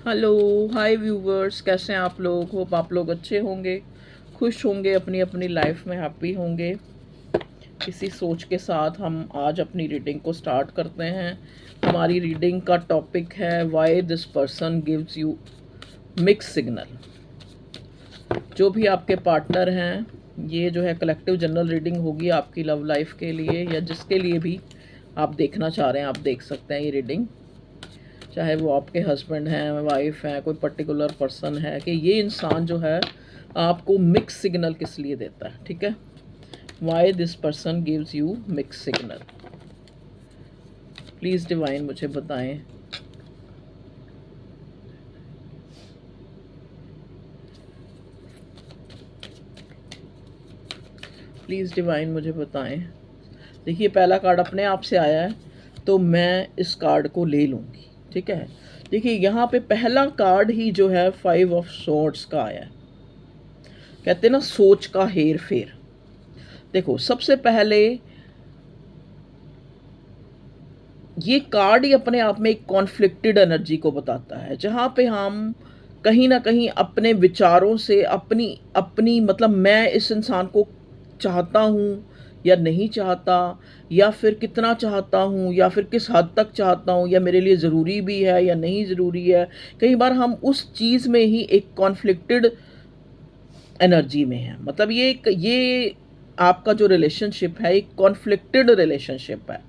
Hello, हाय viewers, कैसे हैं आप लोग। होप आप लोग अच्छे होंगे, खुश होंगे, अपनी अपनी लाइफ में हैप्पी होंगे। इसी सोच के साथ हम आज अपनी रीडिंग को स्टार्ट करते हैं। हमारी रीडिंग का टॉपिक है why this person gives you mix signal. जो भी आपके पार्टनर हैं, ये जो है कलेक्टिव जनरल रीडिंग होगी आपकी लव लाइफ के लिए या जिसके लिए भी आप देखना चाह रहे हैं। आप देख सकते हैं ये रीडिंग, चाहे वो आपके हस्बैंड हैं, वाइफ हैं, कोई पर्टिकुलर पर्सन है, कि ये इंसान जो है आपको मिक्स सिग्नल किस लिए देता है। ठीक है, why this person gives you mix signal. Please divine मुझे बताएं। प्लीज़ डिवाइन मुझे बताएं। देखिए, पहला कार्ड अपने आप से आया है तो मैं इस कार्ड को ले लूँगी। ठीक है, देखिए यहाँ पे पहला कार्ड ही जो है 5 ऑफ स्वॉर्ड्स का आया है। कहते हैं ना, सोच का हेर फेर। देखो, सबसे पहले ये कार्ड ही अपने आप में एक कॉन्फ्लिक्टेड एनर्जी को बताता है, जहाँ पे हम कहीं ना कहीं अपने विचारों से अपनी अपनी मतलब मैं इस इंसान को चाहता हूँ या नहीं चाहता, या फिर कितना चाहता हूँ, या फिर किस हद तक चाहता हूँ, या मेरे लिए ज़रूरी भी है या नहीं ज़रूरी है। कई बार हम उस चीज़ में ही एक कॉन्फ्लिक्टेड एनर्जी में है। मतलब ये आपका जो रिलेशनशिप है एक कॉन्फ्लिक्टेड रिलेशनशिप है।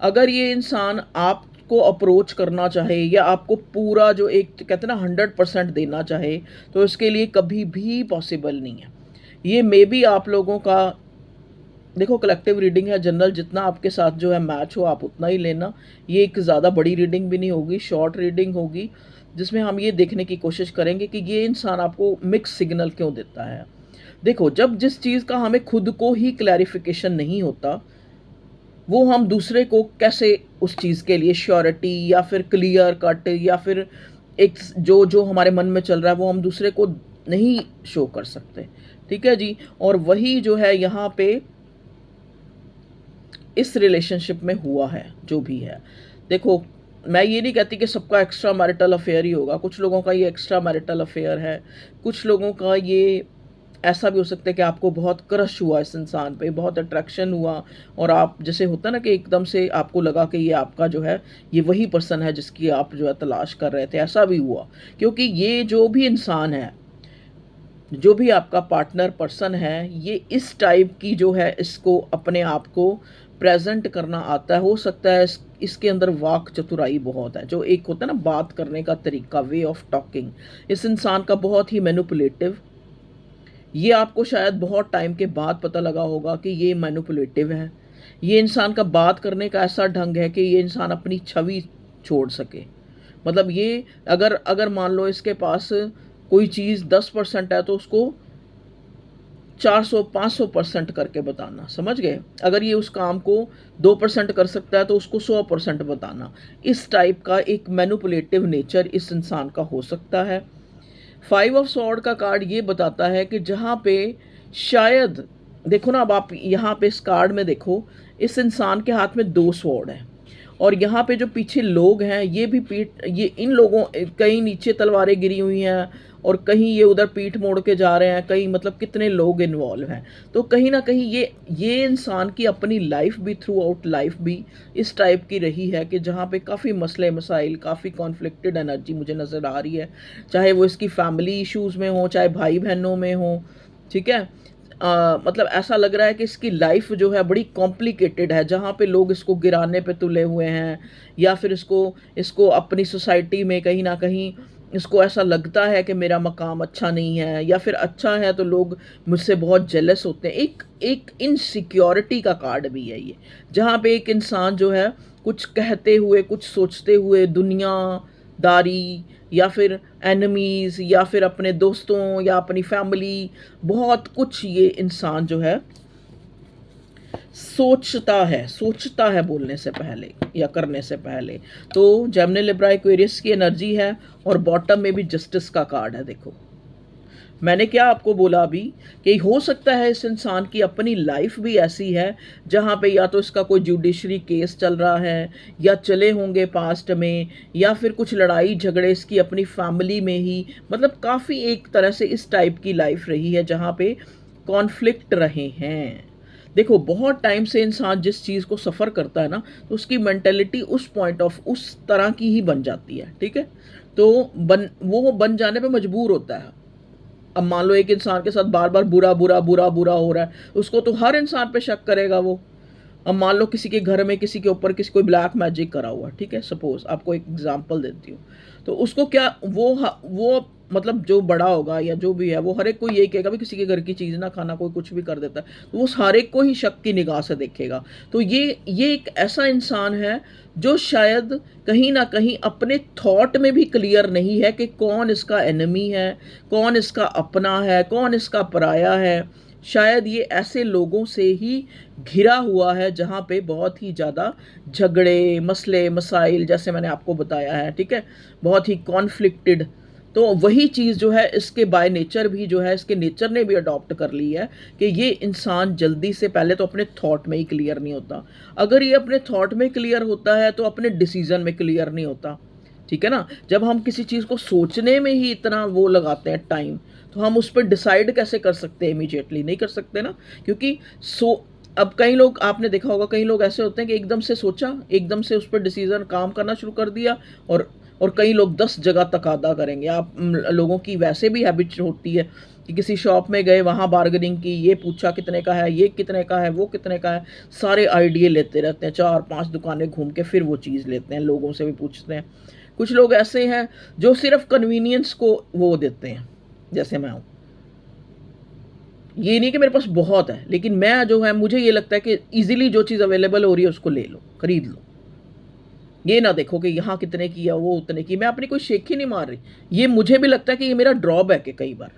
अगर ये इंसान आपको अप्रोच करना चाहे या आपको पूरा जो एक कहते हैं ना 100% देना चाहे, तो इसके लिए कभी भी पॉसिबल नहीं है। ये मे बी आप लोगों का, देखो कलेक्टिव रीडिंग है, जनरल जितना आपके साथ जो है मैच हो आप उतना ही लेना। ये एक ज़्यादा बड़ी रीडिंग भी नहीं होगी, शॉर्ट रीडिंग होगी, जिसमें हम ये देखने की कोशिश करेंगे कि ये इंसान आपको मिक्स सिग्नल क्यों देता है। देखो, जब जिस चीज़ का हमें खुद को ही क्लैरिफिकेशन नहीं होता, वो हम दूसरे को कैसे उस चीज़ के लिए श्योरिटी या फिर क्लियर कट या फिर एक जो जो हमारे मन में चल रहा है वो हम दूसरे को नहीं शो कर सकते। ठीक है जी, और वही जो है यहाँ पे इस रिलेशनशिप में हुआ है जो भी है। देखो, मैं ये नहीं कहती कि सबका एक्स्ट्रा मैरिटल अफेयर ही होगा। कुछ लोगों का ये एक्स्ट्रा मैरिटल अफेयर है, कुछ लोगों का ये ऐसा भी हो सकता है कि आपको बहुत क्रश हुआ इस इंसान पे, बहुत अट्रैक्शन हुआ, और आप जैसे होता है ना कि एकदम से आपको लगा कि ये आपका जो है ये वही पर्सन है जिसकी आप जो है तलाश कर रहे थे। ऐसा भी हुआ, क्योंकि ये जो भी इंसान है, जो भी आपका पार्टनर पर्सन है, ये इस टाइप की जो है इसको अपने आप को प्रेजेंट करना आता है। हो सकता है इसके अंदर वाक चतुराई बहुत है, जो एक होता है ना बात करने का तरीका, वे ऑफ टॉकिंग, इस इंसान का बहुत ही मैनिपुलेटिव। ये आपको शायद बहुत टाइम के बाद पता लगा होगा कि ये मैनिपुलेटिव है। ये इंसान का बात करने का ऐसा ढंग है कि ये इंसान अपनी छवि छोड़ सके। मतलब ये अगर अगर मान लो इसके पास कोई चीज़ 10% है तो उसको 400-500% करके बताना, समझ गए। अगर ये उस काम को 2% कर सकता है तो उसको 100% बताना। इस टाइप का एक मैनिपुलेटिव नेचर इस इंसान का हो सकता है। 5 ऑफ सॉर्ड का कार्ड ये बताता है कि जहाँ पे शायद, देखो ना, अब आप यहाँ पे इस कार्ड में देखो, इस इंसान के हाथ में 2 स्वॉर्ड हैं, और यहाँ पे जो पीछे लोग हैं ये भी पीठ, ये इन लोगों, कहीं नीचे तलवारें गिरी हुई हैं और कहीं ये उधर पीठ मोड़ के जा रहे हैं, कहीं मतलब कितने लोग इन्वॉल्व हैं। तो कहीं ना कहीं ये इंसान की अपनी लाइफ भी, थ्रू आउट लाइफ भी इस टाइप की रही है कि जहाँ पे काफ़ी मसले मसाइल, काफ़ी कॉन्फ्लिक्टेड एनर्जी मुझे नज़र आ रही है। चाहे वो इसकी फैमिली इश्यूज़ में हो, चाहे भाई बहनों में हो। ठीक है, मतलब ऐसा लग रहा है कि इसकी लाइफ जो है बड़ी कॉम्प्लिकेटेड है, जहाँ पे लोग इसको गिराने पे तुले हुए हैं, या फिर इसको इसको अपनी सोसाइटी में कहीं ना कहीं इसको ऐसा लगता है कि मेरा मकाम अच्छा नहीं है, या फिर अच्छा है तो लोग मुझसे बहुत जेलस होते हैं। एक एक इनसिक्योरिटी का कार्ड भी है ये, जहाँ पे एक इंसान जो है कुछ कहते हुए, कुछ सोचते हुए, दुनियादारी या फिर एनिमीज़ या फिर अपने दोस्तों या अपनी फैमिली, बहुत कुछ ये इंसान जो है सोचता है बोलने से पहले या करने से पहले। तो जेमिनी, लिब्रा, एक्वेरियस की एनर्जी है, और बॉटम में भी जस्टिस का कार्ड है। देखो, मैंने क्या आपको बोला अभी कि हो सकता है इस इंसान की अपनी लाइफ भी ऐसी है जहाँ पे या तो इसका कोई जुडिशरी केस चल रहा है या चले होंगे पास्ट में, या फिर कुछ लड़ाई झगड़े इसकी अपनी फैमिली में ही, मतलब काफ़ी एक तरह से इस टाइप की लाइफ रही है जहाँ पे कॉन्फ्लिक्ट रहे हैं। देखो बहुत टाइम से इंसान जिस चीज़ को सफ़र करता है ना, तो उसकी मेंटेलिटी उस पॉइंट ऑफ उस तरह की ही बन जाती है, ठीक है। तो वो बन जाने पे मजबूर होता है। अब मान लो एक इंसान के साथ बार बार बुरा बुरा बुरा बुरा हो रहा है, उसको तो हर इंसान पे शक करेगा वो। अब मान लो किसी के घर में किसी के ऊपर किसी कोई ब्लैक मैजिक करा हुआ, ठीक है, सपोज आपको एक एग्जांपल देती हूँ। तो उसको क्या वो मतलब जो बड़ा होगा या जो भी है वो हर एक को यही कहेगा भी किसी के घर की चीज़ ना खाना, कोई कुछ भी कर देता है, तो वो हर एक को ही शक की निगाह से देखेगा। तो ये एक ऐसा इंसान है जो शायद कहीं ना कहीं अपने थॉट में भी क्लियर नहीं है कि कौन इसका एनिमी है, कौन इसका अपना है, कौन इसका पराया है। शायद ये ऐसे लोगों से ही घिरा हुआ है जहाँ पे बहुत ही ज़्यादा झगड़े मसले मसाइल जैसे मैंने आपको बताया है, ठीक है, बहुत ही कॉन्फ्लिक्टेड। तो वही चीज़ जो है इसके बाय नेचर भी जो है इसके नेचर ने भी अडॉप्ट कर ली है कि ये इंसान जल्दी से पहले तो अपने थॉट में ही क्लियर नहीं होता। अगर ये अपने थॉट में क्लियर होता है तो अपने डिसीजन में क्लियर नहीं होता, ठीक है ना। जब हम किसी चीज़ को सोचने में ही इतना वो लगाते हैं टाइम, तो हम उस पर डिसाइड कैसे कर सकते हैं इमीडिएटली, नहीं कर सकते ना। क्योंकि अब कई लोग आपने देखा होगा, कई लोग ऐसे होते हैं कि एकदम से सोचा, एकदम से उस पर डिसीजन काम करना शुरू कर दिया, और कई लोग 10 जगह तकादा करेंगे। आप लोगों की वैसे भी हैबिट होती है कि किसी शॉप में गए, वहाँ बार्गेनिंग की, ये पूछा कितने का है, ये कितने का है, वो कितने का है, सारे आइडिया लेते रहते हैं, 4-5 दुकानें घूम के फिर वो चीज़ लेते हैं, लोगों से भी पूछते हैं। कुछ लोग ऐसे हैं जो सिर्फ कन्वीनियंस को वो देते हैं, जैसे मैं हूँ। ये नहीं कि मेरे पास बहुत है, लेकिन मैं जो है मुझे ये लगता है कि इजीली जो चीज़ अवेलेबल हो रही है उसको ले लो, खरीद लो। ये ना देखो कि यहाँ कितने की है, वो उतने की। मैं अपनी कोई शेख ही नहीं मार रही। ये मुझे भी लगता है कि ये मेरा ड्रॉबैक है कई बार,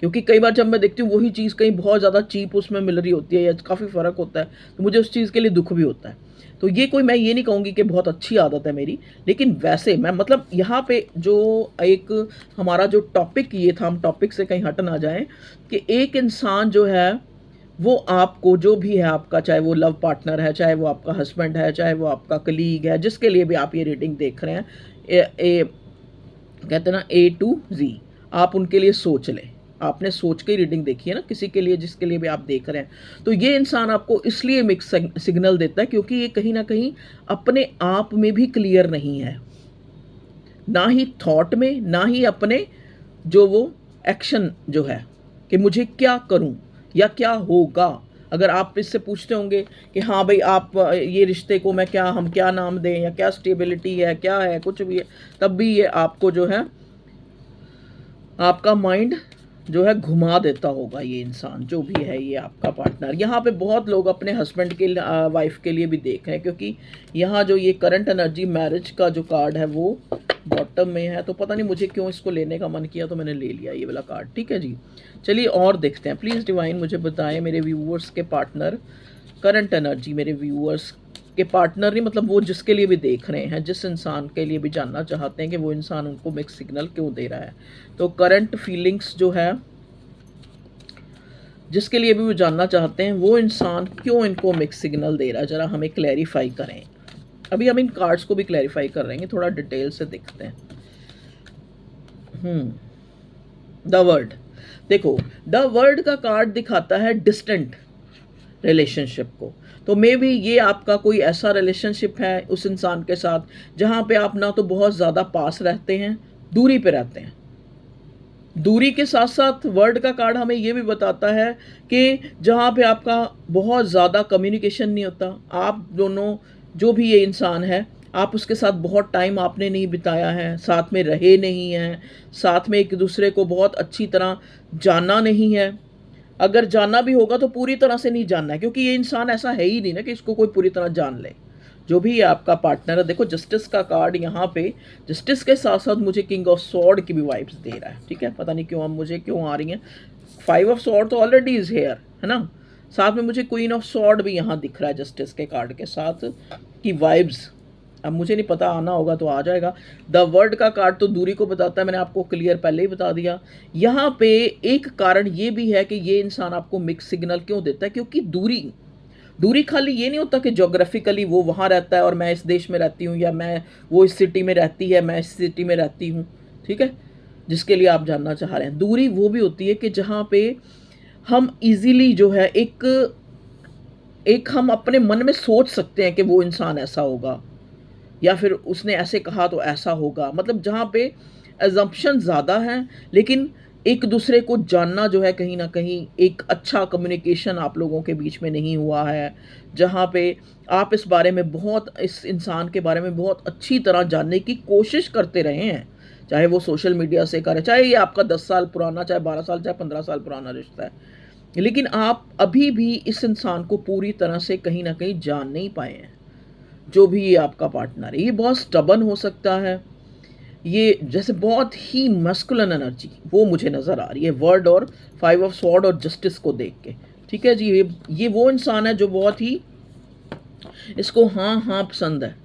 क्योंकि कई बार जब मैं देखती हूँ वही चीज़ कहीं बहुत ज़्यादा चीप उसमें मिल रही होती है या काफ़ी फ़र्क होता है, तो मुझे उस चीज़ के लिए दुख भी होता है। तो ये कोई, मैं ये नहीं कहूँगी कि बहुत अच्छी आदत है मेरी, लेकिन वैसे मैं मतलब यहाँ पे जो एक हमारा जो टॉपिक ये था, हम टॉपिक से कहीं हट ना जाएं कि एक इंसान जो है वो आपको जो भी है आपका, चाहे वो लव पार्टनर है, चाहे वो आपका हस्बैंड है, चाहे वो आपका कलीग है, जिसके लिए भी आप ये रीडिंग देख रहे हैं, कहते हैं ना A to Z, आप उनके लिए सोच लें। आपने सोच के रीडिंग देखी है ना, किसी के लिए जिसके लिए भी आप देख रहे हैं। तो ये इंसान आपको इसलिए मिक्स सिग्नल देता है क्योंकि ये कहीं ना कहीं अपने आप में भी क्लियर नहीं है, ना ही थॉट में, ना ही अपने जो वो एक्शन जो है कि मुझे क्या करूं या क्या होगा। अगर आप इससे पूछते होंगे कि हाँ भाई आप ये रिश्ते को मैं क्या, हम क्या नाम दें, या क्या स्टेबिलिटी है, क्या है, कुछ भी है, तब भी ये आपको जो है आपका माइंड जो है घुमा देता होगा। ये इंसान जो भी है, ये आपका पार्टनर, यहाँ पे बहुत लोग अपने हस्बैंड के वाइफ के लिए भी देख रहे हैं, क्योंकि यहाँ जो ये करंट एनर्जी मैरिज का जो कार्ड है वो बॉटम में है। तो पता नहीं मुझे क्यों इसको लेने का मन किया, तो मैंने ले लिया ये वाला कार्ड, ठीक है जी। चलिए और देखते हैं। प्लीज़ डिवाइन मुझे बताएं मेरे व्यूअर्स के पार्टनर, करंट एनर्जी मेरे व्यूअर्स के पार्टनर नहीं, मतलब वो जिसके लिए भी देख रहे हैं, जिस इंसान के लिए भी जानना चाहते हैं कि वो इंसान उनको मिक्स सिग्नल क्यों दे रहा है। तो करंट फीलिंग्स जो है जिसके लिए भी वो जानना चाहते हैं, वो इंसान क्यों इनको मिक्स सिग्नल दे रहा है, ज़रा हमें क्लैरिफाई करें। अभी हम इन कार्ड्स को भी क्लैरिफाई कर रहे हैं, थोड़ा डिटेल से देखते हैं। द वर्ड, देखो द वर्ड का कार्ड दिखाता है डिस्टेंट रिलेशनशिप को। तो मे बी ये आपका कोई ऐसा रिलेशनशिप है उस इंसान के साथ जहाँ पे आप ना तो बहुत ज़्यादा पास रहते हैं, दूरी पे रहते हैं। दूरी के साथ साथ वर्ड का कार्ड हमें ये भी बताता है कि जहाँ पे आपका बहुत ज़्यादा कम्युनिकेशन नहीं होता, आप दोनों जो भी ये इंसान है, आप उसके साथ बहुत टाइम आपने नहीं बिताया है, साथ में रहे नहीं हैं, साथ में एक दूसरे को बहुत अच्छी तरह जाना नहीं है। अगर जानना भी होगा तो पूरी तरह से नहीं जानना है, क्योंकि ये इंसान ऐसा है ही नहीं ना कि इसको कोई पूरी तरह जान ले। जो भी है आपका पार्टनर है, देखो जस्टिस का कार्ड यहाँ पे, जस्टिस के साथ साथ मुझे किंग ऑफ सॉर्ड की भी वाइब्स दे रहा है, ठीक है, पता नहीं क्यों मुझे क्यों आ रही हैं। 5 ऑफ सॉर्ड तो ऑलरेडी इज हेयर है ना, साथ में मुझे क्वीन ऑफ सॉर्ड भी यहाँ दिख रहा है जस्टिस के कार्ड के साथ की वाइब्स। अब मुझे नहीं पता, आना होगा तो आ जाएगा। द वर्ड का कार्ड तो दूरी को बताता है, मैंने आपको क्लियर पहले ही बता दिया। यहाँ पे एक कारण ये भी है कि ये इंसान आपको मिक्स सिग्नल क्यों देता है, क्योंकि दूरी दूरी खाली ये नहीं होता कि जोग्राफिकली वो वहाँ रहता है और मैं इस देश में रहती हूँ, या मैं वो इस सिटी में रहती है, मैं इस सिटी में रहती हूँ, ठीक है, जिसके लिए आप जानना चाह रहे हैं। दूरी वो भी होती है कि जहाँ पे हम इजीली जो है एक एक हम अपने मन में सोच सकते हैं कि वो इंसान ऐसा होगा, या फिर उसने ऐसे कहा तो ऐसा होगा, मतलब जहाँ पे एजम्पशन ज़्यादा हैं, लेकिन एक दूसरे को जानना जो है कहीं ना कहीं एक अच्छा कम्युनिकेशन आप लोगों के बीच में नहीं हुआ है, जहाँ पे आप इस बारे में बहुत, इस इंसान के बारे में बहुत अच्छी तरह जानने की कोशिश करते रहे हैं, चाहे वो सोशल मीडिया से करें, चाहे ये आपका 10 साल पुराना, चाहे 12 साल, चाहे 15 साल पुराना रिश्ता है, लेकिन आप अभी भी इस इंसान को पूरी तरह से कहीं ना कहीं जान नहीं पाए हैं। जो भी ये आपका पार्टनर है, ये बहुत स्टबन हो सकता है, ये जैसे बहुत ही मस्कुलिन एनर्जी वो मुझे नज़र आ रही है वर्ड और 5 ऑफ स्वॉर्ड और जस्टिस को देख के, ठीक है जी। ये वो इंसान है जो बहुत ही, इसको हाँ हाँ पसंद है,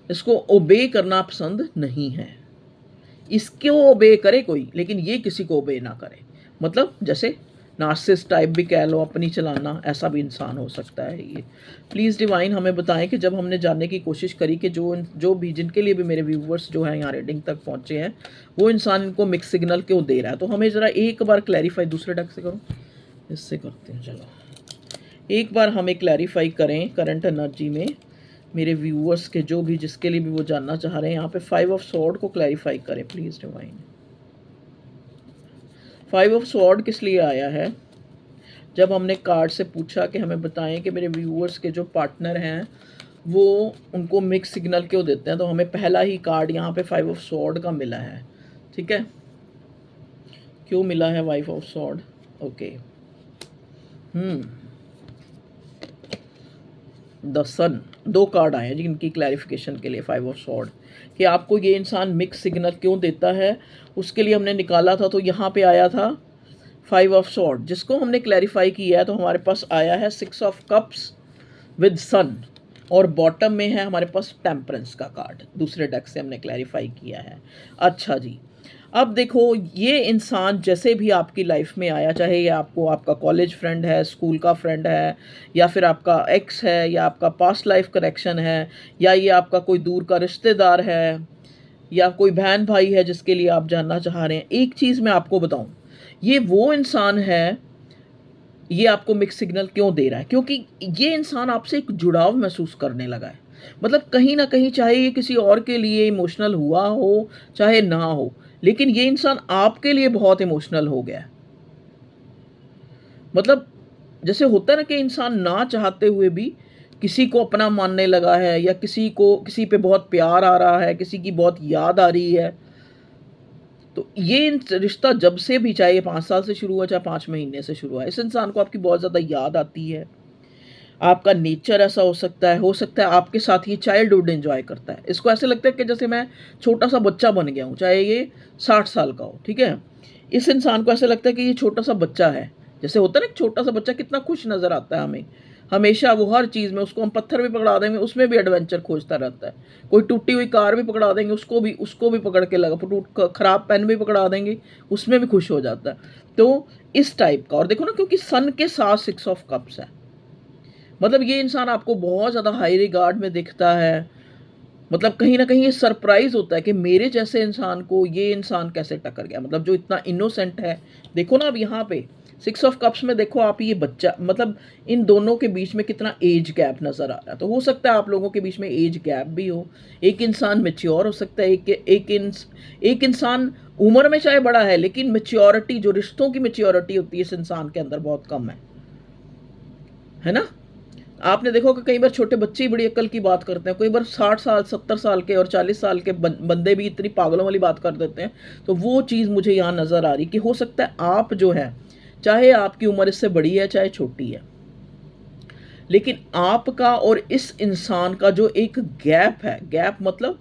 इसको ओबे करना पसंद नहीं है। इसको ओबे करे कोई, लेकिन ये किसी को ओबे ना करे, मतलब जैसे नार्सिसिस्ट टाइप भी कह लो, अपनी चलाना, ऐसा भी इंसान हो सकता है ये। प्लीज़ डिवाइन हमें बताएं कि जब हमने जानने की कोशिश करी कि जो भी जिनके लिए भी मेरे व्यूवर्स जो हैं यहाँ रीडिंग तक पहुँचे हैं, वो इंसान इनको मिक्स सिग्नल क्यों दे रहा है, तो हमें ज़रा एक बार क्लैरिफाई, दूसरे ढंग से करो, इससे करते हैं, चलो एक बार हमें क्लैरिफाई करें करंट एनर्जी में मेरे व्यूअर्स के, जो भी जिसके लिए भी वो जानना चाह रहे हैं, यहाँ पे 5 ऑफ स्वॉर्ड को क्लैरिफाई करें प्लीज़ डिवाइन। 5 ऑफ स्वॉर्ड किस लिए आया है? जब हमने कार्ड से पूछा कि हमें बताएं कि मेरे व्यूअर्स के जो पार्टनर हैं वो उनको मिक्स सिग्नल क्यों देते हैं, तो हमें पहला ही कार्ड यहाँ पे 5 ऑफ स्वॉर्ड का मिला है, ठीक है। क्यों मिला है 5 ऑफ स्वॉर्ड? ओके, द सन, दो कार्ड आए हैं जिनकी क्लैरिफिकेशन के लिए 5 ऑफ स्वॉर्ड, कि आपको ये इंसान मिक्स सिग्नल क्यों देता है, उसके लिए हमने निकाला था, तो यहाँ पे आया था 5 ऑफ स्वॉर्ड, जिसको हमने क्लैरिफाई किया है, तो हमारे पास आया है 6 ऑफ कप्स विद सन, और बॉटम में है हमारे पास टेम्परेंस का कार्ड, दूसरे डेक से हमने क्लैरिफाई किया है। अच्छा जी, अब देखो ये इंसान जैसे भी आपकी लाइफ में आया, चाहे ये आपको आपका कॉलेज फ्रेंड है, स्कूल का फ्रेंड है, या फिर आपका एक्स है, या आपका पास्ट लाइफ कनेक्शन है, या ये आपका कोई दूर का रिश्तेदार है, या कोई बहन भाई है जिसके लिए आप जानना चाह रहे हैं, एक चीज़ मैं आपको बताऊं, ये वो इंसान है, ये आपको मिक्स सिग्नल क्यों दे रहा है, क्योंकि ये इंसान आपसे एक जुड़ाव महसूस करने लगा है, मतलब कहीं ना कहीं, चाहे ये किसी और के लिए इमोशनल हुआ हो चाहे ना हो, लेकिन ये इंसान आपके लिए बहुत इमोशनल हो गया है। मतलब जैसे होता है ना कि इंसान ना चाहते हुए भी किसी को अपना मानने लगा है, या किसी पे बहुत प्यार आ रहा है, किसी की बहुत याद आ रही है, तो ये रिश्ता जब से भी, चाहे ये 5 साल से शुरू हुआ चाहे 5 महीने से शुरू हुआ, इस इंसान को आपकी बहुत ज़्यादा याद आती है। आपका नेचर ऐसा हो सकता है आपके साथ ये चाइल्डहुड एंजॉय करता है, इसको ऐसे लगता है कि जैसे मैं छोटा सा बच्चा बन गया हूँ, चाहे ये 60 साल का हो, ठीक है। इस इंसान को ऐसा लगता है कि ये छोटा सा बच्चा है, जैसे होता है ना छोटा सा बच्चा कितना खुश नज़र आता है हमें, हमेशा वो हर चीज़ में, उसको हम पत्थर भी पकड़ा देंगे उसमें भी एडवेंचर खोजता रहता है, कोई टूटी हुई कार भी पकड़ा देंगे उसको भी पकड़ के लगा, ख़राब पेन भी पकड़ा देंगे उसमें भी खुश हो जाता है। तो इस टाइप का, और देखो ना क्योंकि सन के साथ 6 ऑफ कप्स है, मतलब ये इंसान आपको बहुत ज़्यादा हाई रिगार्ड में दिखता है, मतलब कहीं ना कहीं ये सरप्राइज होता है कि मेरे जैसे इंसान को ये इंसान कैसे टक्कर गया, मतलब जो इतना इनोसेंट है। देखो ना अब यहाँ पे 6 ऑफ कप्स में देखो आप, ये बच्चा, मतलब इन दोनों के बीच में कितना एज गैप नज़र आ रहा है, तो हो सकता है आप लोगों के बीच में एज गैप भी हो, एक इंसान मेच्योर हो सकता है, एक इंसान उम्र में चाहे बड़ा है, लेकिन मेच्योरिटी, जो रिश्तों की मेच्योरिटी होती है इस इंसान के अंदर बहुत कम है ना। आपने देखो कि कई बार छोटे बच्चे ही बड़ी अक्ल की बात करते हैं, कई बार 60 साल 70 साल के और 40 साल के बंदे भी इतनी पागलों वाली बात कर देते हैं। तो वो चीज़ मुझे यहाँ नज़र आ रही कि हो सकता है आप जो है, चाहे आपकी उम्र इससे बड़ी है चाहे छोटी है, लेकिन आपका और इस इंसान का जो एक गैप है, गैप मतलब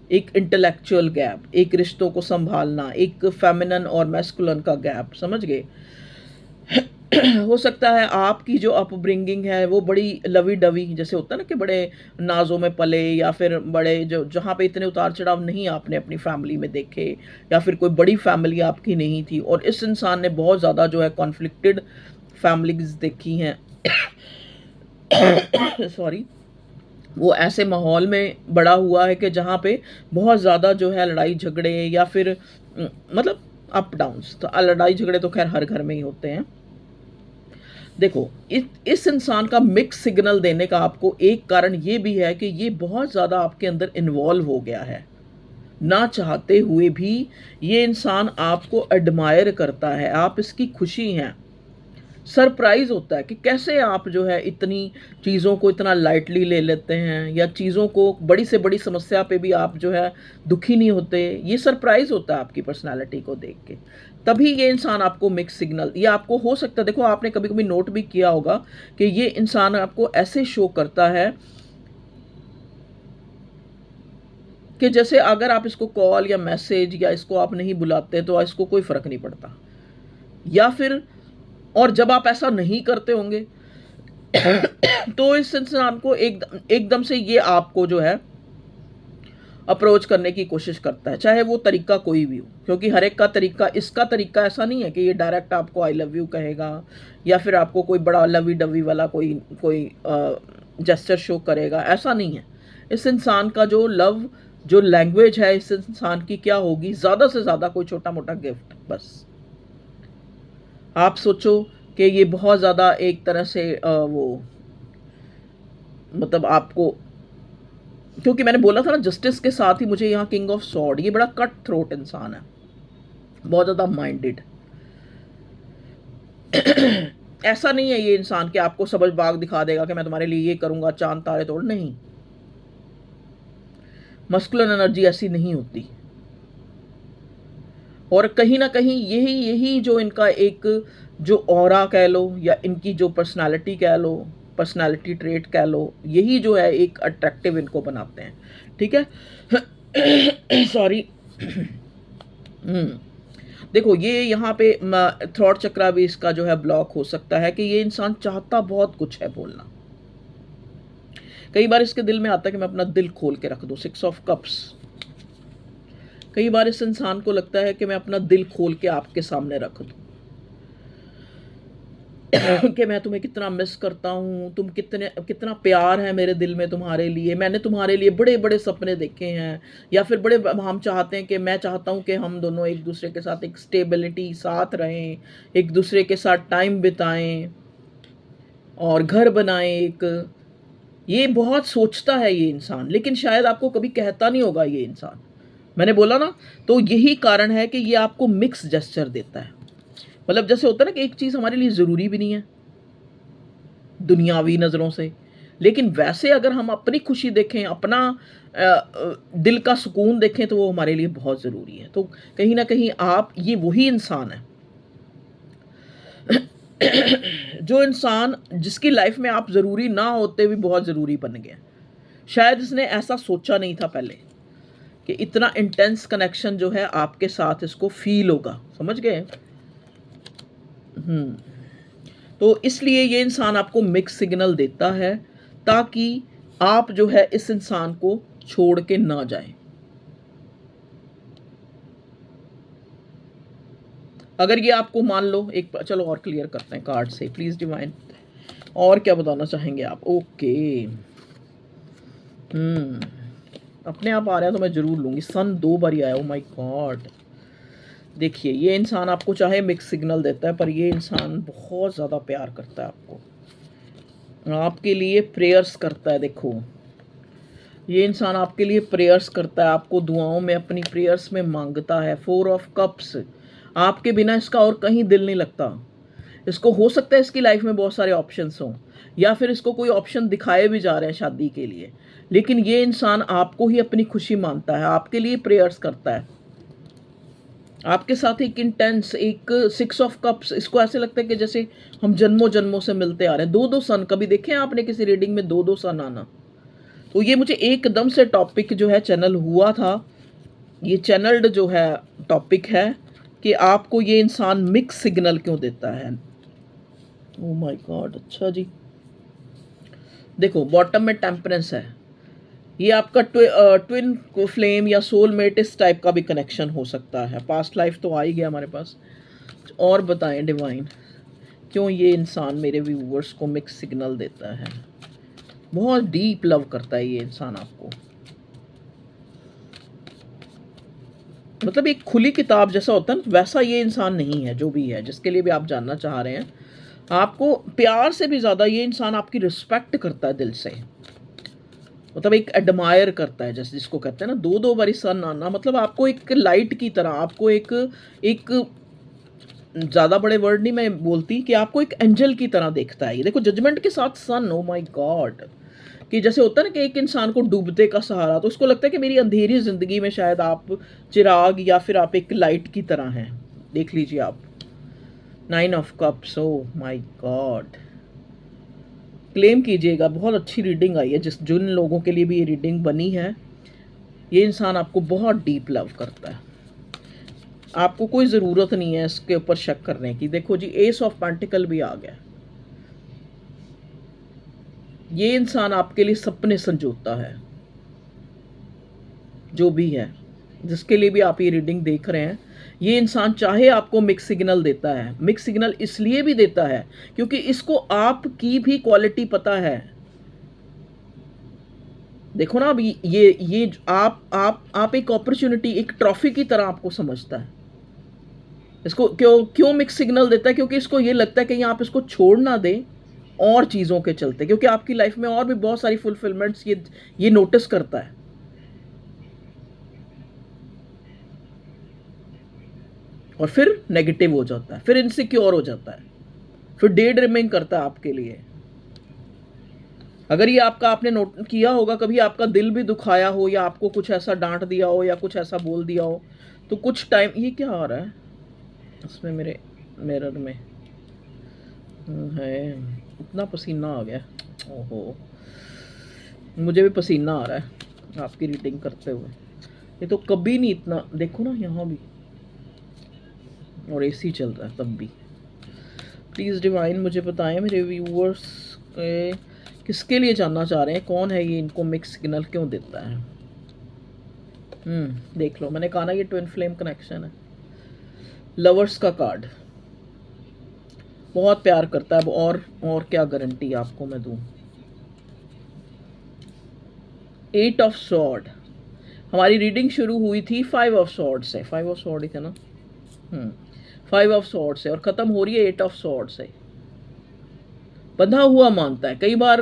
एक इंटेलेक्चुअल गैप, एक रिश्तों को संभालना, एक फेमिनन और मैस्कुलिन का गैप, समझ गए। हो सकता है आपकी जो अपब्रिंगिंग है वो बड़ी लवी डवी, जैसे होता है ना कि बड़े नाज़ों में पले, या फिर बड़े जो जहाँ पे इतने उतार चढ़ाव नहीं आपने अपनी फैमिली में देखे, या फिर कोई बड़ी फैमिली आपकी नहीं थी, और इस इंसान ने बहुत ज़्यादा जो है कॉन्फ्लिक्टेड फैमिलीज देखी हैं। सॉरी। वो ऐसे माहौल में बड़ा हुआ है कि जहाँ पे बहुत ज़्यादा जो है लड़ाई झगड़े, या फिर मतलब अप डाउन्स, तो लड़ाई झगड़े तो खैर हर घर में ही होते हैं। देखो, इस इंसान का मिक्स सिग्नल देने का आपको एक कारण ये भी है कि ये बहुत ज़्यादा आपके अंदर इन्वॉल्व हो गया है। ना चाहते हुए भी ये इंसान आपको एडमायर करता है, आप इसकी खुशी हैं। सरप्राइज़ होता है कि कैसे आप जो है इतनी चीज़ों को इतना लाइटली ले लेते हैं, या चीज़ों को, बड़ी से बड़ी समस्या पे भी आप जो है दुखी नहीं होते। ये सरप्राइज़ होता है आपकी पर्सनैलिटी को देख के। तभी ये इंसान आपको मिक्स सिग्नल, ये आपको हो सकता है, देखो आपने कभी कभी नोट भी किया होगा कि ये इंसान आपको ऐसे शो करता है कि जैसे अगर आप इसको कॉल या मैसेज या इसको आप नहीं बुलाते तो इसको कोई फ़र्क नहीं पड़ता, या फिर, और जब आप ऐसा नहीं करते होंगे तो इस इंसान को एकदम से ये आपको जो है अप्रोच करने की कोशिश करता है, चाहे वो तरीका कोई भी हो, क्योंकि हर एक का तरीका, इसका तरीका ऐसा नहीं है कि ये डायरेक्ट आपको आई लव यू कहेगा, या फिर आपको कोई बड़ा लवी डवी वाला कोई कोई जेस्चर शो करेगा, ऐसा नहीं है। इस इंसान का जो लैंग्वेज है इस इंसान की क्या होगी, ज़्यादा से ज़्यादा कोई छोटा मोटा गिफ्ट बस। आप सोचो कि ये बहुत ज़्यादा एक तरह से वो, मतलब आपको, क्योंकि मैंने बोला था ना जस्टिस के साथ ही मुझे यहाँ किंग ऑफ सॉर्ड, ये बड़ा कट थ्रोट इंसान है, बहुत ज़्यादा माइंडेड। ऐसा नहीं है ये इंसान कि आपको सबज बाग दिखा देगा कि मैं तुम्हारे लिए ये करूँगा, चांद तारे तोड़, नहीं। मस्कुलिन एनर्जी ऐसी नहीं होती। और कहीं ना कहीं यही जो इनका एक जो ऑरा कह लो, या इनकी जो पर्सनालिटी कह लो, पर्सनालिटी ट्रेट कह लो, यही जो है एक अट्रैक्टिव इनको बनाते हैं। ठीक है। सॉरी। देखो, ये यहाँ पे थ्रॉट चक्रा भी इसका जो है ब्लॉक हो सकता है कि ये इंसान चाहता बहुत कुछ है बोलना। कई बार इसके दिल में आता है कि मैं अपना दिल खोल के रख दूं, 6 ऑफ कप्स। कई बार इस इंसान को लगता है कि मैं अपना दिल खोल के आपके सामने रख दूं कि मैं तुम्हें कितना मिस करता हूँ, तुम कितना प्यार है मेरे दिल में तुम्हारे लिए, मैंने तुम्हारे लिए बड़े बड़े सपने देखे हैं, या फिर बड़े हम चाहते हैं कि मैं चाहता हूँ कि हम दोनों एक दूसरे के साथ एक स्टेबिलिटी साथ रहें, एक दूसरे के साथ टाइम बिताएं और घर बनाएं एक। ये बहुत सोचता है ये इंसान, लेकिन शायद आपको कभी कहता नहीं होगा ये इंसान। मैंने बोला ना, तो यही कारण है कि ये आपको मिक्स जेस्चर देता है। मतलब जैसे होता है ना कि एक चीज़ हमारे लिए ज़रूरी भी नहीं है दुनियावी नज़रों से, लेकिन वैसे अगर हम अपनी खुशी देखें, अपना दिल का सुकून देखें, तो वो हमारे लिए बहुत ज़रूरी है। तो कहीं ना कहीं आप, ये वही इंसान है जो इंसान जिसकी लाइफ में आप ज़रूरी ना होते भी बहुत ज़रूरी बन गए। शायद इसने ऐसा सोचा नहीं था पहले कि इतना इंटेंस कनेक्शन जो है आपके साथ इसको फील होगा, समझ गए। तो इसलिए ये इंसान आपको मिक्स सिग्नल देता है ताकि आप जो है इस इंसान को छोड़ के ना जाएं। अगर ये आपको, मान लो एक, चलो और क्लियर करते हैं कार्ड से, प्लीज डिवाइन, और क्या बताना चाहेंगे आप। ओके, अपने आप आ रहा है तो मैं जरूर लूंगी। सन 2 बार आया, ओ माय गॉड। देखिए, ये इंसान आपको चाहे मिक्स सिग्नल देता है, पर ये इंसान बहुत ज़्यादा प्यार करता है आपको, आपके लिए प्रेयर्स करता है। देखो, ये इंसान आपके लिए प्रेयर्स करता है, आपको दुआओं में, अपनी प्रेयर्स में मांगता है। 4 ऑफ कप्स, आपके बिना इसका और कहीं दिल नहीं लगता। इसको हो सकता है इसकी लाइफ में बहुत सारे ऑप्शंस हों, या फिर इसको कोई ऑप्शन दिखाए भी जा रहे हैं शादी के लिए, लेकिन ये इंसान आपको ही अपनी खुशी मानता है, आपके लिए प्रेयर्स करता है, आपके साथ एक इंटेंस, एक 6 ऑफ कप्स। इसको ऐसे लगता है कि जैसे हम जन्मों जन्मों से मिलते आ रहे हैं। 2-2 सन, कभी देखे हैं आपने किसी रीडिंग में 2-2 सन आना? तो ये मुझे एकदम से टॉपिक जो है चैनल हुआ था, ये चैनल्ड जो है टॉपिक है कि आपको ये इंसान मिक्स सिग्नल क्यों देता है। ओ माय गॉड, अच्छा जी। देखो बॉटम में टेम्परेंस है, ये आपका ट्विन को फ्लेम या सोलमेट इस टाइप का भी कनेक्शन हो सकता है। पास्ट लाइफ तो आ ही गया हमारे पास। और बताएं डिवाइन, क्यों ये इंसान मेरे व्यूवर्स को मिक्स सिग्नल देता है? बहुत डीप लव करता है ये इंसान आपको, मतलब एक खुली किताब जैसा होता है ना, वैसा ये इंसान नहीं है। जो भी है, जिसके लिए भी आप जानना चाह रहे हैं, आपको प्यार से भी ज़्यादा ये इंसान आपकी रिस्पेक्ट करता है दिल से, मतलब एक एडमायर करता है, जैसे जिसको कहते हैं ना दो दो बारी सन आना, मतलब आपको एक लाइट की तरह, आपको एक एक ज़्यादा बड़े वर्ड नहीं मैं बोलती, कि आपको एक एंजल की तरह देखता है। ये देखो जजमेंट के साथ सन, ओ माय गॉड, कि जैसे होता है ना कि एक इंसान को डूबते का सहारा, तो उसको लगता है कि मेरी अंधेरी ज़िंदगी में शायद आप चिराग या फिर आप एक लाइट की तरह हैं। देख लीजिए आप, 9 of cups, oh my God. Claim कीजिएगा, बहुत अच्छी रीडिंग आई है। जिन लोगों के लिए भी ये रीडिंग बनी है, ये इंसान आपको बहुत डीप लव करता है, आपको कोई ज़रूरत नहीं है इसके ऊपर शक करने की। देखो जी, एस ऑफ पेंटिकल भी आ गया। ये इंसान आपके लिए सपने संजोता है, जो भी है, जिसके लिए भी आप ये रीडिंग देख रहे हैं। ये इंसान चाहे आपको मिक्स सिग्नल देता है, मिक्स सिग्नल इसलिए भी देता है क्योंकि इसको आपकी भी क्वालिटी पता है। देखो ना, अब ये आप एक अपॉर्चुनिटी, एक ट्रॉफी की तरह आपको समझता है। इसको क्यों क्यों मिक्स सिग्नल देता है? क्योंकि इसको ये लगता है कि आप इसको छोड़ ना दें और चीज़ों के चलते, क्योंकि आपकी लाइफ में और भी बहुत सारी फुलफिलमेंट्स ये नोटिस करता है। और फिर नेगेटिव हो जाता है, फिर इनसिक्योर हो जाता है, फिर डे ड्रीमिंग करता है आपके लिए। अगर ये आपका, आपने नोट किया होगा कभी, आपका दिल भी दुखाया हो या आपको कुछ ऐसा डांट दिया हो या कुछ ऐसा बोल दिया हो, तो कुछ टाइम, ये क्या आ रहा है इसमें मेरे मिरर में है, इतना पसीना आ गया, ओहो, मुझे भी पसीना आ रहा है आपकी रीडिंग करते हुए। ये तो कभी नहीं इतना, देखो ना यहाँ भी, और एसी चल रहा है तब भी। प्लीज़ डिवाइन मुझे बताएं, मेरे व्यूअर्स किसके लिए जानना चाह रहे हैं, कौन है ये, इनको मिक्स सिग्नल क्यों देता है? देख लो, मैंने कहा ना ये ट्विन फ्लेम कनेक्शन है। लवर्स का कार्ड, बहुत प्यार करता है, और क्या गारंटी आपको मैं दूं। 8 ऑफ सॉर्ड, हमारी रीडिंग शुरू हुई थी 5 ऑफ सॉर्ड से, 5 ऑफ सॉर्ड ही थे ना, 5 ऑफ सॉर्ड से, और ख़त्म हो रही है 8 ऑफ सॉर्ड से। बंधा हुआ मानता है, कई बार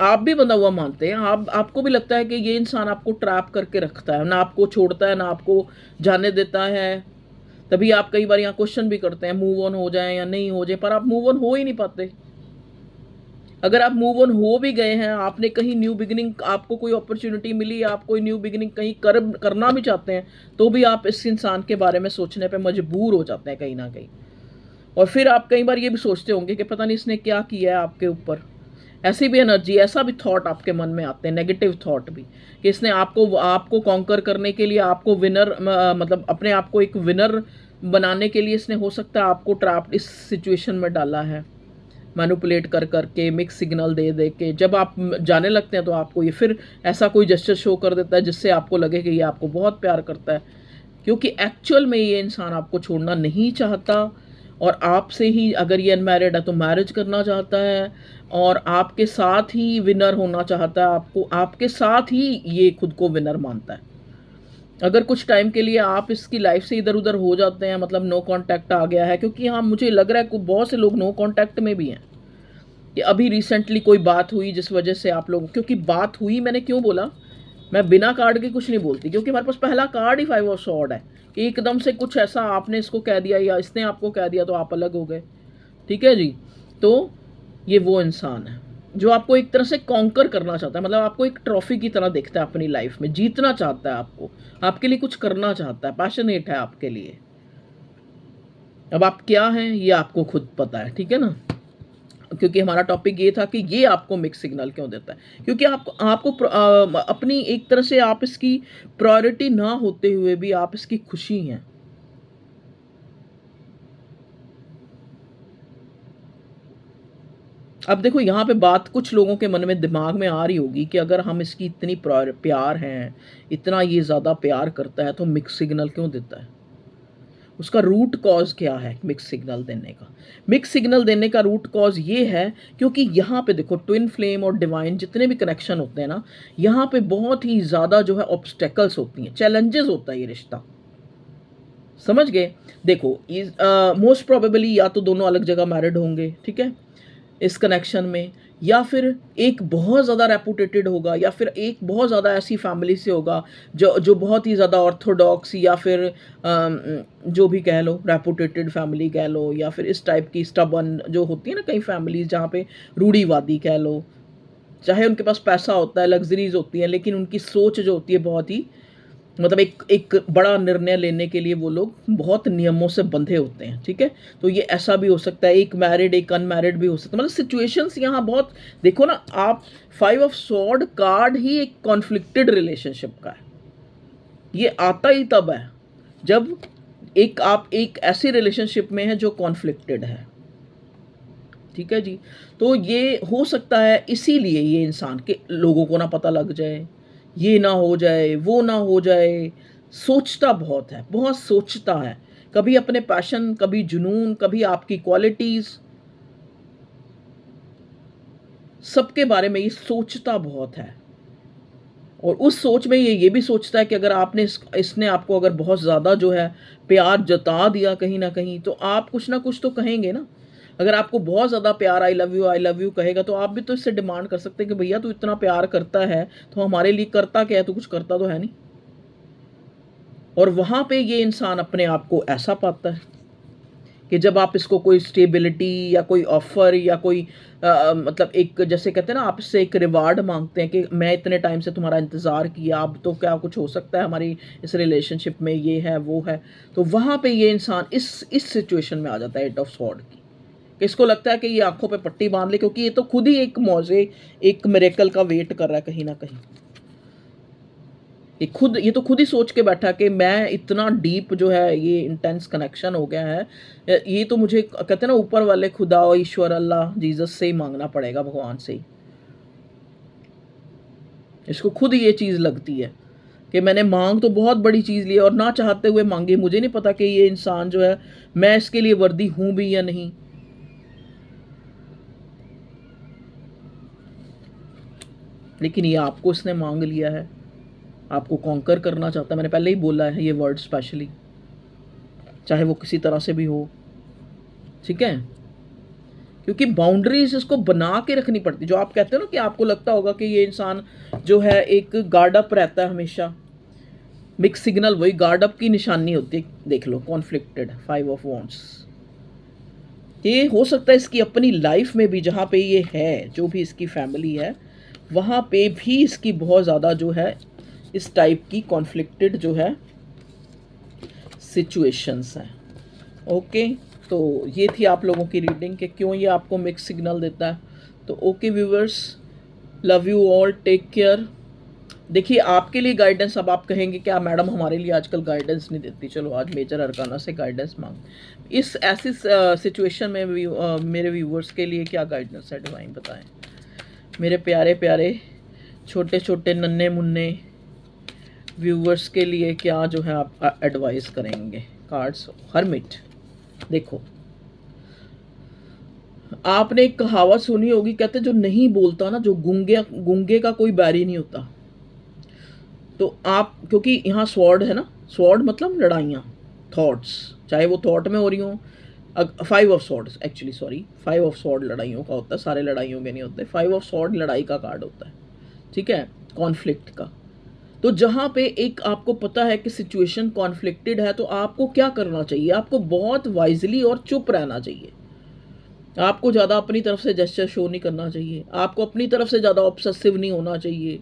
आप भी बंधा हुआ मानते हैं, आपको भी लगता है कि ये इंसान आपको ट्रैप करके रखता है, ना आपको छोड़ता है ना आपको जाने देता है। तभी आप कई बार यहाँ क्वेश्चन भी करते हैं मूव ऑन हो जाए या नहीं हो जाए, पर आप मूव ऑन हो ही नहीं पाते। अगर आप मूव ऑन हो भी गए हैं, आपने कहीं न्यू बिगिनिंग, आपको कोई अपॉर्चुनिटी मिली, आप कोई न्यू बिगिनिंग कहीं करना भी चाहते हैं, तो भी आप इस इंसान के बारे में सोचने पे मजबूर हो जाते हैं कहीं ना कहीं। और फिर आप कई बार ये भी सोचते होंगे कि पता नहीं इसने क्या किया है आपके ऊपर। ऐसी भी एनर्जी, ऐसा भी थॉट आपके मन में आते हैं, नेगेटिव थॉट भी, कि इसने आपको आपको कॉन्कर करने के लिए, आपको विनर, मतलब अपने आप को एक विनर बनाने के लिए इसने हो सकता है आपको ट्रैप इस सिचुएशन में डाला है, मैनिपुलेट कर करके, मिक्स सिग्नल दे दे के। जब आप जाने लगते हैं तो आपको ये फिर ऐसा कोई जेस्चर शो कर देता है जिससे आपको लगे कि ये आपको बहुत प्यार करता है, क्योंकि एक्चुअल में ये इंसान आपको छोड़ना नहीं चाहता, और आपसे ही, अगर ये अनमैरिड है तो मैरिज करना चाहता है, और आपके साथ ही विनर होना चाहता है, आपको आपके साथ ही ये खुद को विनर मानता है। अगर कुछ टाइम के लिए आप इसकी लाइफ से इधर उधर हो जाते हैं, मतलब नो कांटेक्ट आ गया है, क्योंकि हाँ मुझे लग रहा है बहुत से लोग नो कांटेक्ट में भी हैं, कि अभी रिसेंटली कोई बात हुई जिस वजह से आप लोग, क्योंकि बात हुई, मैंने क्यों बोला, मैं बिना कार्ड के कुछ नहीं बोलती, क्योंकि हमारे पास पहला कार्ड ही 5 ऑफ सॉर्ड है, कि एकदम से कुछ ऐसा आपने इसको कह दिया या इसने आपको कह दिया तो आप अलग हो गए। ठीक है जी, तो ये वो इंसान है जो आपको एक तरह से कॉन्कर करना चाहता है, मतलब आपको एक ट्रॉफी की तरह देखता है अपनी लाइफ में, जीतना चाहता है आपको, आपके लिए कुछ करना चाहता है, पैशनेट है आपके लिए। अब आप क्या हैं ये आपको खुद पता है, ठीक है ना, क्योंकि हमारा टॉपिक ये था कि ये आपको मिक्स सिग्नल क्यों देता है, क्योंकि अपनी एक तरह से आप इसकी प्रायोरिटी ना होते हुए भी आप इसकी खुशी हैं। अब देखो यहाँ पे बात कुछ लोगों के मन में दिमाग में आ रही होगी कि अगर हम इसकी इतनी प्यार हैं, इतना ये ज़्यादा प्यार करता है तो मिक्स सिग्नल क्यों देता है? उसका रूट कॉज़ क्या है मिक्स सिग्नल देने का? मिक्स सिग्नल देने का रूट कॉज़ ये है क्योंकि यहाँ पे देखो ट्विन फ्लेम और डिवाइन जितने भी कनेक्शन होते हैं ना, यहाँ पे बहुत ही ज़्यादा जो है ऑब्स्टेकल्स होती हैं, चैलेंजेस होता है ये रिश्ता। समझ गए? देखो मोस्ट प्रोबेबली या तो दोनों अलग जगह मैरिड होंगे, ठीक है? इस कनेक्शन में, या फिर एक बहुत ज़्यादा रेपुटेटेड होगा, या फिर एक बहुत ज़्यादा ऐसी फैमिली से होगा जो बहुत ही ज़्यादा ऑर्थोडॉक्स, या फिर जो भी कह लो रेपुटेटेड फैमिली कह लो, या फिर इस टाइप की स्टबन जो होती है ना कई फैमिलीज जहाँ पे रूढ़ीवादी कह लो। चाहे उनके पास पैसा होता है, लग्जरीज होती हैं, लेकिन उनकी सोच जो होती है बहुत ही मतलब एक बड़ा निर्णय लेने के लिए वो लोग बहुत नियमों से बंधे होते हैं, ठीक है? तो ये ऐसा भी हो सकता है, एक मैरिड एक अनमैरिड भी हो सकता है, मतलब सिचुएशंस यहाँ बहुत देखो ना आप। 5 ऑफ स्वॉर्ड कार्ड ही एक कॉन्फ्लिक्टेड रिलेशनशिप का है। ये आता ही तब है जब आप एक ऐसी रिलेशनशिप में है जो कॉन्फ्लिक्टेड है, ठीक है जी? तो ये हो सकता है इसीलिए ये इंसान के लोगों को ना पता लग जाए, ये ना हो जाए, वो ना हो जाए, सोचता बहुत है, बहुत सोचता है। कभी अपने पैशन, कभी जुनून, कभी आपकी क्वालिटीज़, सबके बारे में ये सोचता बहुत है। और उस सोच में ये भी सोचता है कि अगर आपने इसने आपको अगर बहुत ज़्यादा जो है प्यार जता दिया कहीं न कहीं, तो आप कुछ ना कुछ तो कहेंगे ना। अगर आपको बहुत ज़्यादा प्यार आई लव यू कहेगा, तो आप भी तो इससे डिमांड कर सकते हैं कि भैया तू इतना प्यार करता है तो हमारे लिए करता क्या है, तू कुछ करता तो है नहीं। और वहाँ पे ये इंसान अपने आप को ऐसा पाता है कि जब आप इसको कोई स्टेबिलिटी या कोई ऑफ़र या कोई मतलब एक जैसे कहते हैं ना, आप इससे एक रिवार्ड मांगते हैं कि मैं इतने टाइम से तुम्हारा इंतज़ार किया, अब तो क्या कुछ हो सकता है हमारी इस रिलेशनशिप में, ये है वो है। तो वहाँ पे ये इंसान इस सिचुएशन में आ जाता है 8 ऑफ स्वॉर्ड की, कि इसको लगता है कि ये आंखों पे पट्टी बांध ले, क्योंकि ये तो खुद ही एक मौजे, एक मिरेकल का वेट कर रहा है कहीं ना कहीं। ये तो खुद ही सोच के बैठा कि मैं इतना डीप जो है ये इंटेंस कनेक्शन हो गया है, ये तो मुझे कहते हैं ना ऊपर वाले खुदा और ईश्वर अल्लाह जीसस से ही मांगना पड़ेगा, भगवान से ही। इसको खुद ये चीज़ लगती है कि मैंने मांग तो बहुत बड़ी चीज़ ली और ना चाहते हुए मांगी, मुझे नहीं पता कि ये इंसान जो है मैं इसके लिए वर्दी हूँ भी या नहीं। लेकिन ये आपको इसने मांग लिया है, आपको कॉन्कर करना चाहता है। मैंने पहले ही बोला है ये वर्ड स्पेशली, चाहे वो किसी तरह से भी हो, ठीक है? क्योंकि बाउंड्रीज इसको बना के रखनी पड़ती, जो आप कहते हो ना कि आपको लगता होगा कि ये इंसान जो है एक गार्ड अप रहता है हमेशा। मिक्स सिग्नल वही गार्ड अप की निशानी होती है, देख लो कॉन्फ्लिक्टेड 5 ऑफ वॉन्ट्स। ये हो सकता है इसकी अपनी लाइफ में भी, जहाँ पे ये है, जो भी इसकी फैमिली है, वहाँ पे भी इसकी बहुत ज़्यादा जो है इस टाइप की कॉन्फ्लिक्टेड जो है सिचुएशंस हैं। ओके, तो ये थी आप लोगों की रीडिंग कि क्यों ये आपको मिक्स सिग्नल देता है। तो okay viewers, love you all, take care. देखिए आपके लिए गाइडेंस, अब आप कहेंगे क्या मैडम हमारे लिए आजकल गाइडेंस नहीं देती, चलो आज मेजर अरकाना से गाइडेंस मांग। इस ऐसी सिचुएशन में मेरे व्यूवर्स के लिए क्या गाइडेंस है डिवाइन बताएं। मेरे प्यारे प्यारे छोटे छोटे नन्हे मुन्ने व्यूवर्स के लिए क्या जो है आप एडवाइस करेंगे। कार्ड्स हर्मिट, देखो आपने एक कहावत सुनी होगी, कहते जो नहीं बोलता ना, जो गूंगे का कोई बैरी नहीं होता। तो आप, क्योंकि यहाँ स्वॉर्ड है ना, स्वॉर्ड मतलब लड़ाइयाँ, थॉट्स, चाहे वो थॉट में हो रही हों। 5 of sword actually, sorry, 5 of sword लड़ाइयों का होता है, सारे लड़ाइयों के नहीं होते। 5 ऑफ स्वॉर्ड लड़ाई का कार्ड होता है, ठीक है, कॉन्फ्लिक्ट का। तो जहाँ पे एक आपको पता है कि सिचुएशन कॉन्फ्लिक्टेड है, तो आपको क्या करना चाहिए? आपको बहुत वाइजली और चुप रहना चाहिए। आपको ज़्यादा अपनी तरफ से जेस्चर शो नहीं करना चाहिए, आपको अपनी तरफ से ज़्यादा ऑब्सेसिव नहीं होना चाहिए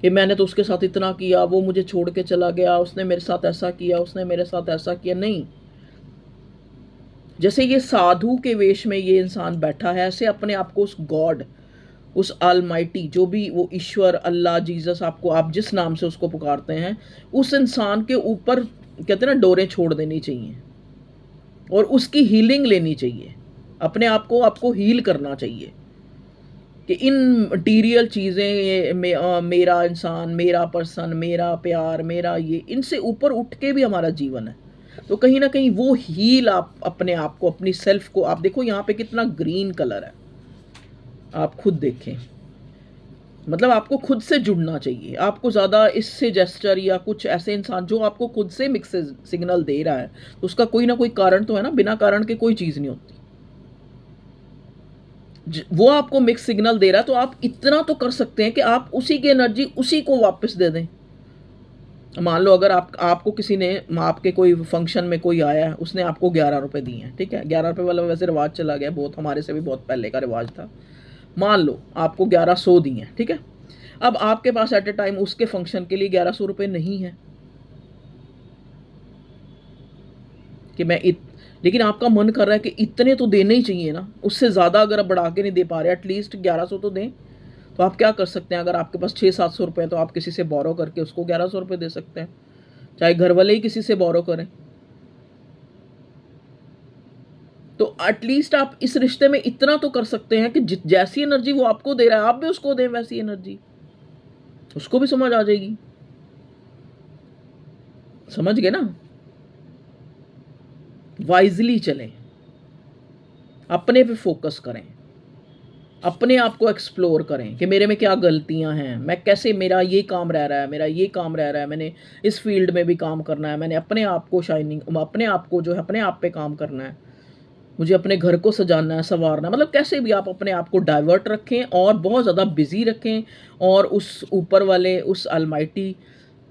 कि मैंने तो उसके साथ इतना किया, वो मुझे छोड़ के चला गया, उसने मेरे साथ ऐसा किया, उसने मेरे साथ ऐसा किया। नहीं, जैसे ये साधु के वेश में ये इंसान बैठा है, ऐसे अपने आप को उस गॉड, उस ऑलमाइटी, जो भी वो ईश्वर, अल्लाह, जीसस, आपको आप जिस नाम से उसको पुकारते हैं, उस इंसान के ऊपर कहते हैं ना डोरें छोड़ देनी चाहिए और उसकी हीलिंग लेनी चाहिए। अपने आप को आपको हील करना चाहिए। कि इन मटीरियल चीज़ें, मेरा इंसान, मेरा पर्सन, मेरा प्यार, मेरा ये, इनसे ऊपर उठ के भी हमारा जीवन है। तो कहीं न कहीं वो हील आप अपने आप को, अपनी सेल्फ को, आप देखो यहाँ पे कितना ग्रीन कलर है, आप खुद देखें। मतलब आपको खुद से जुड़ना चाहिए। आपको ज़्यादा इससे जेस्चर या कुछ ऐसे इंसान जो आपको खुद से मिक्सेस सिग्नल दे रहा है, तो उसका कोई ना कोई कारण तो है ना, बिना कारण के कोई चीज़ नहीं होती। वो आपको मिक्स सिग्नल दे रहा है, तो आप इतना तो कर सकते हैं कि आप उसी की एनर्जी उसी को वापस दे दें। मान लो अगर आपको किसी ने, आपके कोई फंक्शन में कोई आया है, उसने आपको 11 रुपए दिए हैं, ठीक है, 11 रुपए वाला वैसे रिवाज चला गया, बहुत हमारे से भी बहुत पहले का रिवाज था। मान लो आपको 1100 दिए हैं, ठीक है। अब आपके पास एट ए टाइम उसके फंक्शन के लिए 1100 रुपए नहीं है कि लेकिन आपका मन कर रहा है कि इतने तो देने ही चाहिए ना, उससे ज़्यादा अगर आप बढ़ा के नहीं दे पा रहे, एटलीस्ट 1100 तो दें। तो आप क्या कर सकते हैं, अगर आपके पास 600-700 रुपये, तो आप किसी से बोरो करके उसको 1100 रुपये दे सकते हैं, चाहे घर वाले ही किसी से बोरो करें। तो एटलीस्ट आप इस रिश्ते में इतना तो कर सकते हैं कि जैसी एनर्जी वो आपको दे रहा है, आप भी उसको दें वैसी एनर्जी, उसको भी समझ आ जाएगी। समझ गए ना? वाइजली चलें, अपने पे फोकस करें, अपने आप को एक्सप्लोर करें कि मेरे में क्या गलतियां हैं, मैं कैसे, मेरा ये काम रह रहा है, मेरा ये काम रह रहा है, मैंने इस फील्ड में भी काम करना है, मैंने अपने आप को शाइनिंग, अपने आप को जो है अपने आप पे काम करना है, मुझे अपने घर को सजाना है, संवारना, मतलब कैसे भी आप अपने आप को डाइवर्ट रखें और बहुत ज़्यादा बिजी रखें, और उस ऊपर वाले, उस अलमाइटी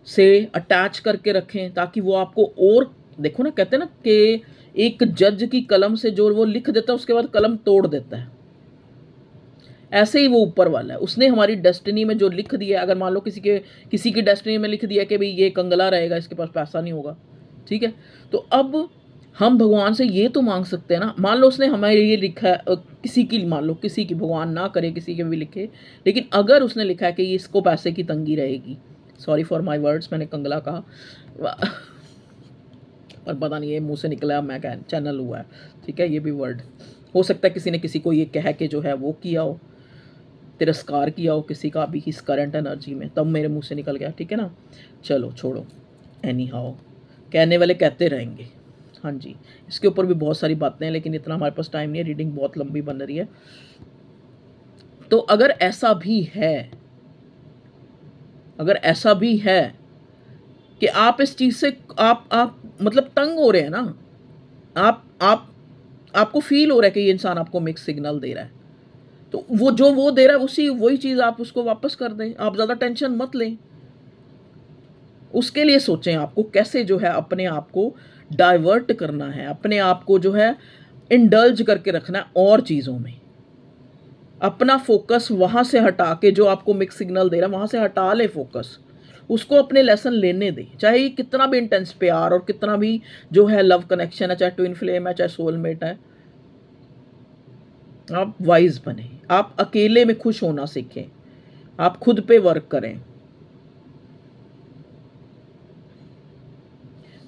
से अटैच करके रखें, ताकि वो आपको, और देखो ना, कहते हैं ना कि एक जज की कलम से जो वो लिख देता है, उसके बाद कलम तोड़ देता है, ऐसे ही वो ऊपर वाला है, उसने हमारी डेस्टिनी में जो लिख दिया, अगर मान लो किसी की डेस्टिनी में लिख दिया कि भाई ये कंगला रहेगा, इसके पास पैसा नहीं होगा, ठीक है, तो अब हम भगवान से ये तो मांग सकते हैं ना, मान लो उसने हमें ये लिखा है, किसी की, मान लो किसी की, भगवान ना करे किसी के भी लिखे, लेकिन अगर उसने लिखा है कि इसको पैसे की तंगी रहेगी, सॉरी फॉर माई वर्ड्स, मैंने कंगला कहा और पता नहीं ये मुंह से निकला, मैं क्या चैनल हुआ है, ठीक है, ये भी वर्ड हो सकता है किसी ने किसी को ये कह के जो है वो किया हो, तिरस्कार किया हो किसी का भी इस करंट एनर्जी में, तब मेरे मुंह से निकल गया, ठीक है ना। चलो छोड़ो, एनी हाउ, कहने वाले कहते रहेंगे। हाँ जी, इसके ऊपर भी बहुत सारी बातें हैं, लेकिन इतना हमारे पास टाइम नहीं है, रीडिंग बहुत लंबी बन रही है। तो अगर ऐसा भी है, अगर ऐसा भी है कि आप इस चीज़ से, आप मतलब तंग हो रहे हैं ना, आप आपको फील हो रहा है कि ये इंसान आपको मिक्स सिग्नल दे रहा है, तो वो दे रहा है, वही चीज़ आप उसको वापस कर दें, आप ज़्यादा टेंशन मत लें। उसके लिए सोचें आपको कैसे जो है अपने आप को डाइवर्ट करना है, अपने आप को जो है इंडल्ज करके रखना है और चीज़ों में, अपना फोकस वहाँ से हटा के, जो आपको मिक्स सिग्नल दे रहा है वहाँ से हटा ले फोकस, उसको अपने लेसन लेने दें, चाहे कितना भी इंटेंस प्यार और कितना भी जो है लव कनेक्शन है, चाहे ट्विन फ्लेम है, चाहे सोलमेट है, आप वाइज बने, आप अकेले में खुश होना सीखें, आप खुद पे वर्क करें।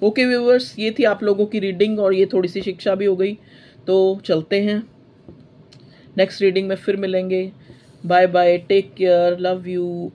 ओके व्यूवर्स, ये थी आप लोगों की रीडिंग और ये थोड़ी सी शिक्षा भी हो गई, तो चलते हैं, नेक्स्ट रीडिंग में फिर मिलेंगे। Bye bye, take care, love you.